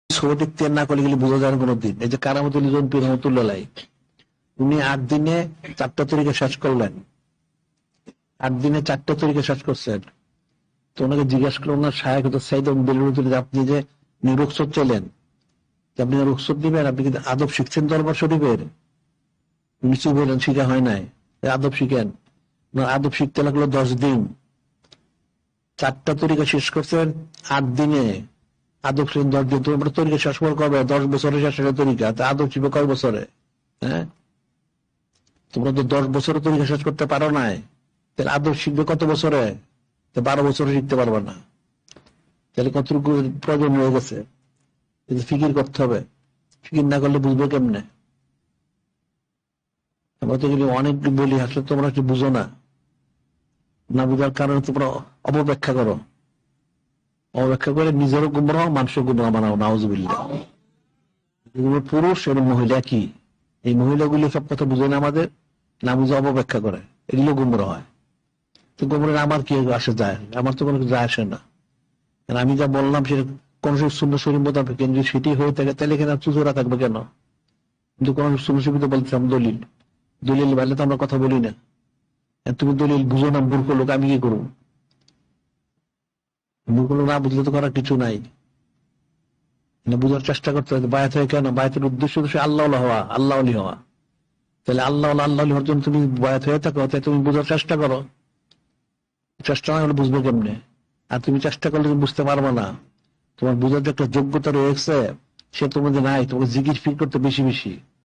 ছোট ইখতিয়ার না করলে গেলে বোঝা যায় না কোনোদিন। এই যে কারামতুল ইজন পীর রহমতুল্লাহ, উনি 8 দিনে 4টা তরিকা শেষ করলেন। 8 দিনে 4টা তরিকা শেষ করছেন। তো ওনাকে জিজ্ঞাসা করলেন, ওনার শায়েখ সাইদ বেলুন, আপনি যে রুখসত চলেন, আপনি রুখসত দিবেন, আপনি কিন্তু আদব শিখছেন দরবার শরীফের? নিচু বললেন শিখা হয় নাই, আদব শিখেন। আদব শিখতে লাগলো 10 দিন। 4টা তরিকা শেষ করছেন 8 দিনে। আদব শিখেন 10 দিন। তোমরা তরিকা শেষ করবে 10 বছরে শেষ হলে তরিকা, তা আদব শিখবে কয় বছরে? হ্যাঁ, তোমরা তো 10 বছরে তরিকা শেষ করতে পারো নাই, তাহলে আদব শিখবে কত বছরে? 12 বছরে শিখতে পারবে না। তাহলে কতটুকু প্রয়োজন হয়ে গেছে? ফিকির করতে হবে। ফিকির না করলে বুঝবো কেমনে? আমরা তো অনেক বলি, আসলে তোমরা কি বুঝো না। না বুঝার কারণে তোমরা অপব্যাখ্যা করো। অপব্যাখ্যা করে নিজেরও গুমরাহ, মানুষের গুমরাহ বানাও। নাউজুবিল্লাহ। পুরুষ এবং মহিলা কি, এই মহিলাগুলি সব কথা বুঝে না, আমাদের না বুঝে অপব্যাখ্যা করে, এগুলো গুমরাহ হয়। তো গুমরাহ আমার কি আসে যায়? আমার তো কোনো যায় আসে না। আমি যা বললাম সেটা কোন সুন্নাহ শরীয়ত মোতাবেক যদি সেটি হয়ে থাকে, তাহলে এখানে চুজোরা থাকবে কেন? কিন্তু কোন সুন্নাহ শরীয়তে বলছিলাম দলিল, দলিল বাইলে তো আমরা কথা বলি না। তুমি দলিল বুঝো না, মূর্খ লোক, আমি কি করবো? মূর্খ লোক না বুঝলে তো করার কিছু নাই। বুঝার চেষ্টা করতে হবে। বায়াত হয় কেন? বায়াতের উদ্দেশ্য তো আল্লাহ হওয়া, আল্লাহ আলী হওয়া। তাহলে আল্লাহ হওয়ার জন্য তুমি বায়াত হয়ে থাকো, তাই তুমি বোঝার চেষ্টা করো। চেষ্টা না হলে বুঝবো কেমনে? আর তুমি চেষ্টা করলে তুমি বুঝতে পারবে না। তোমার বুঝার যে একটা যোগ্যতা রয়েছে, সে তোমাদের নাই। তোমাকে জিকির ফির করতে বেশি বেশি।